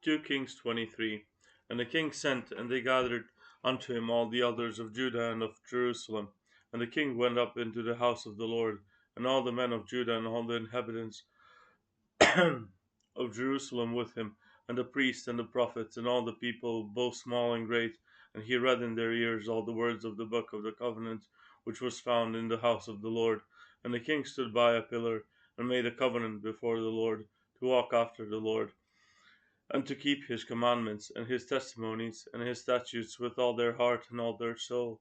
2 Kings 23. And the king sent, and they gathered unto him all the elders of Judah and of Jerusalem. And the king went up into the house of the Lord, and all the men of Judah and all the inhabitants of Jerusalem with him, and the priests and the prophets, and all the people, both small and great. And he read in their ears all the words of the book of the covenant, which was found in the house of the Lord. And the king stood by a pillar, and made a covenant before the Lord, to walk after the Lord, and to keep his commandments, and his testimonies, and his statutes with all their heart and all their soul,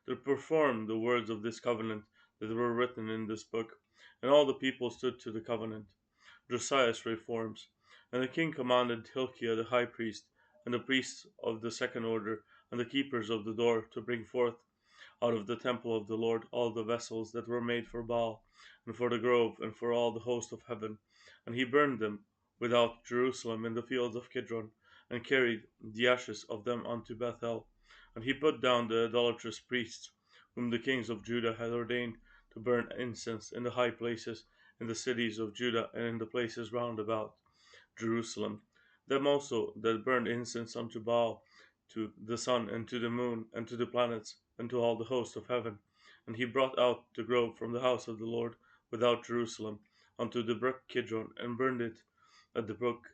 to perform the words of this covenant that were written in this book. And all the people stood to the covenant. Josiah's reforms. And the king commanded Hilkiah the high priest, and the priests of the second order, and the keepers of the door, to bring forth out of the temple of the Lord all the vessels that were made for Baal, and for the grove, and for all the host of heaven. And he burned them without Jerusalem in the fields of Kidron, and carried the ashes of them unto Bethel. And he put down the idolatrous priests, whom the kings of Judah had ordained to burn incense in the high places, in the cities of Judah, and in the places round about Jerusalem. Them also that burned incense unto Baal, to the sun, and to the moon, and to the planets, and to all the host of heaven. And he brought out the grove from the house of the Lord without Jerusalem unto the brook Kidron, and burned it at the brook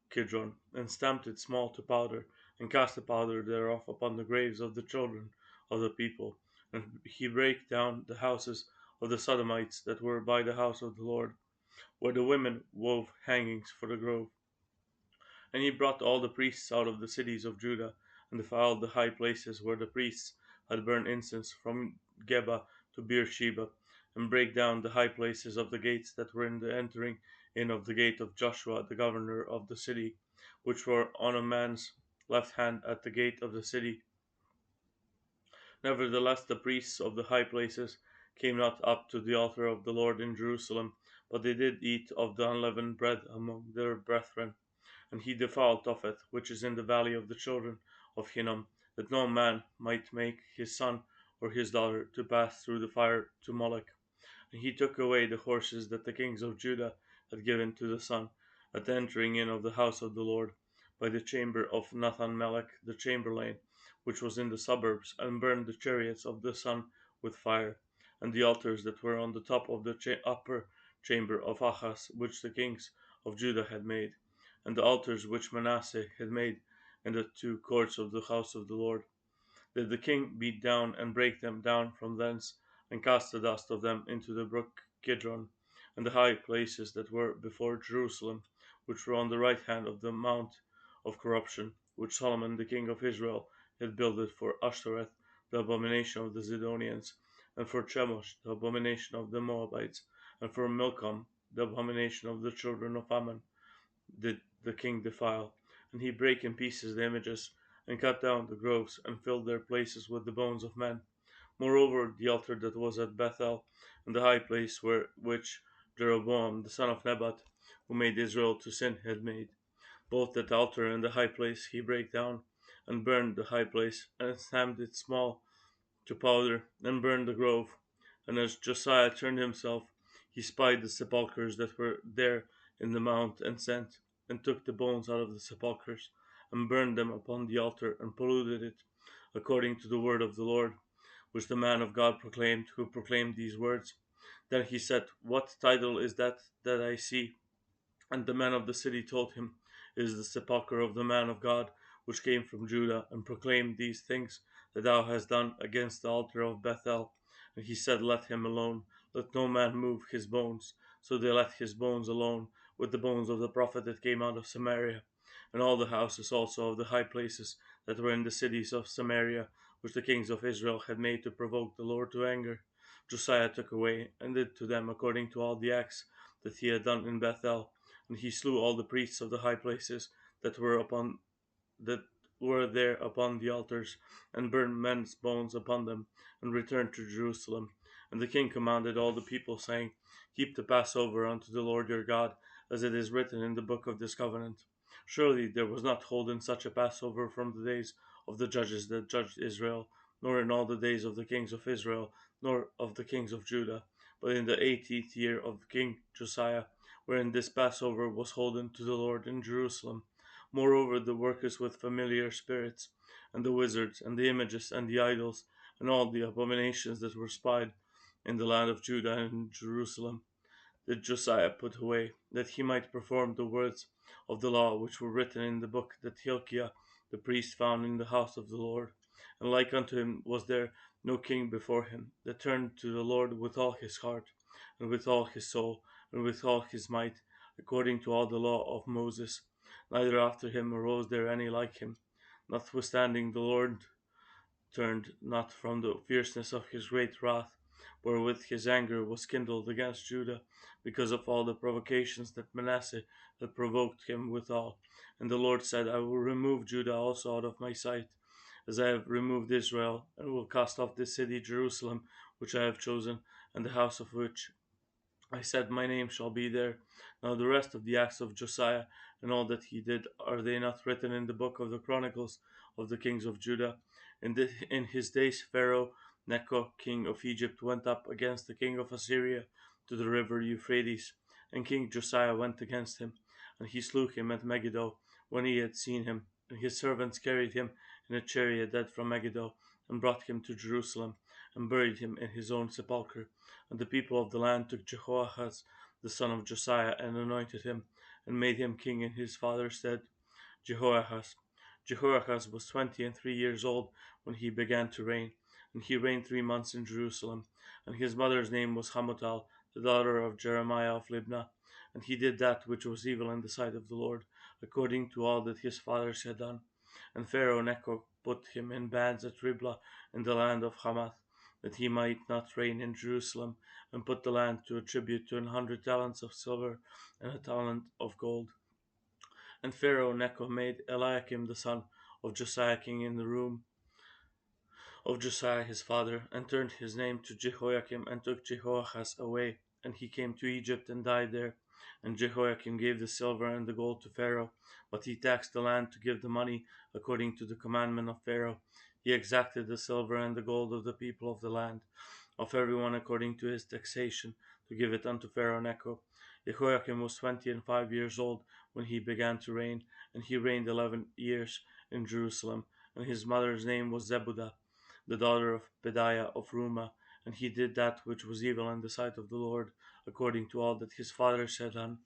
Kidron, and stamped it small to powder, and cast the powder thereof upon the graves of the children of the people. And he brake down the houses of the Sodomites that were by the house of the Lord, where the women wove hangings for the grove. And he brought all the priests out of the cities of Judah, and defiled the high places where the priests had burned incense, from Geba to Beersheba, and brake down the high places of the gates that were in the entering in of the gate of Joshua the governor of the city, which were on a man's left hand at the gate of the city. Nevertheless the priests of the high places came not up to the altar of the Lord in Jerusalem, but they did eat of the unleavened bread among their brethren. And he defiled Tophet, which is in the valley of the children of Hinnom, that no man might make his son or his daughter to pass through the fire to Moloch. And he took away the horses that the kings of Judah had given to the sun, at the entering in of the house of the Lord, by the chamber of Nathan-melech the chamberlain, which was in the suburbs, and burned the chariots of the sun with fire, and the altars that were on the top of the upper chamber of Achaz, which the kings of Judah had made, and the altars which Manasseh had made in the two courts of the house of the Lord. Did the king beat down and break them down from thence, and cast the dust of them into the brook Kidron, and the high places that were before Jerusalem, which were on the right hand of the mount of corruption, which Solomon the king of Israel had builded for Ashtoreth, the abomination of the Zidonians, and for Chemosh, the abomination of the Moabites, and for Milcom, the abomination of the children of Ammon, did the king defile. And he brake in pieces the images, and cut down the groves, and filled their places with the bones of men. Moreover, the altar that was at Bethel, and the high place which Jeroboam the son of Nebat, who made Israel to sin, had made, both that altar and the high place he brake down, and burned the high place, and stamped it small to powder, and burned the grove. And as Josiah turned himself, he spied the sepulchres that were there in the mount, and sent, and took the bones out of the sepulchres, and burned them upon the altar, and polluted it, according to the word of the Lord, which the man of God proclaimed, who proclaimed these words. Then he said, What title is that I see? And the men of the city told him, It is the sepulchre of the man of God, which came from Judah, and proclaimed these things that thou hast done against the altar of Bethel. And he said, Let him alone, let no man move his bones. So they let his bones alone, with the bones of the prophet that came out of Samaria, and all the houses also of the high places that were in the cities of Samaria, which the kings of Israel had made to provoke the Lord to anger. Josiah took away, and did to them according to all the acts that he had done in Bethel. And he slew all the priests of the high places that were there upon the altars, and burned men's bones upon them, and returned to Jerusalem. And the king commanded all the people, saying, Keep the Passover unto the Lord your God, as it is written in the book of this covenant. Surely there was not holden such a Passover from the days of the judges that judged Israel, nor in all the days of the kings of Israel, nor of the kings of Judah, but in the 80th year of King Josiah, wherein this Passover was holden to the Lord in Jerusalem. Moreover, the workers with familiar spirits, and the wizards, and the images, and the idols, and all the abominations that were spied in the land of Judah and Jerusalem, did Josiah put away, that he might perform the words of the law which were written in the book that Hilkiah the priest found in the house of the Lord. And like unto him was there no king before him, that turned to the Lord with all his heart, and with all his soul, and with all his might, according to all the law of Moses. Neither after him arose there any like him. Notwithstanding, the Lord turned not from the fierceness of his great wrath, wherewith his anger was kindled against Judah, because of all the provocations that Manasseh had provoked him withal. And the Lord said, I will remove Judah also out of my sight, as I have removed Israel, and will cast off this city Jerusalem, which I have chosen, and the house of which I said, my name shall be there. Now the rest of the acts of Josiah and all that he did, are they not written in the book of the Chronicles of the kings of Judah? In his days Pharaoh Necho, king of Egypt, went up against the king of Assyria to the river Euphrates, and King Josiah went against him, and he slew him at Megiddo when he had seen him. And his servants carried him in a chariot dead from Megiddo, and brought him to Jerusalem, and buried him in his own sepulchre. And the people of the land took Jehoahaz the son of Josiah, and anointed him, and made him king in his father's stead. Jehoahaz. Jehoahaz was 23 years old when he began to reign, and he reigned 3 months in Jerusalem. And his mother's name was Hamutal, the daughter of Jeremiah of Libnah. And he did that which was evil in the sight of the Lord, according to all that his fathers had done. And Pharaoh Necho put him in bands at Riblah in the land of Hamath, that he might not reign in Jerusalem, and put the land to a tribute to 100 talents of silver and a talent of gold. And Pharaoh Necho made Eliakim the son of Josiah king in the room of Josiah his father, and turned his name to Jehoiakim, and took Jehoahaz away. And he came to Egypt and died there. And Jehoiakim gave the silver and the gold to Pharaoh, but he taxed the land to give the money according to the commandment of Pharaoh. He exacted the silver and the gold of the people of the land, of everyone according to his taxation, to give it unto Pharaoh Necho. Jehoiakim was 25 years old when he began to reign, and he reigned 11 years in Jerusalem. And his mother's name was Zebudah, the daughter of Pedaiah of Rumah. And he did that which was evil in the sight of the Lord, according to all that his fathers had done.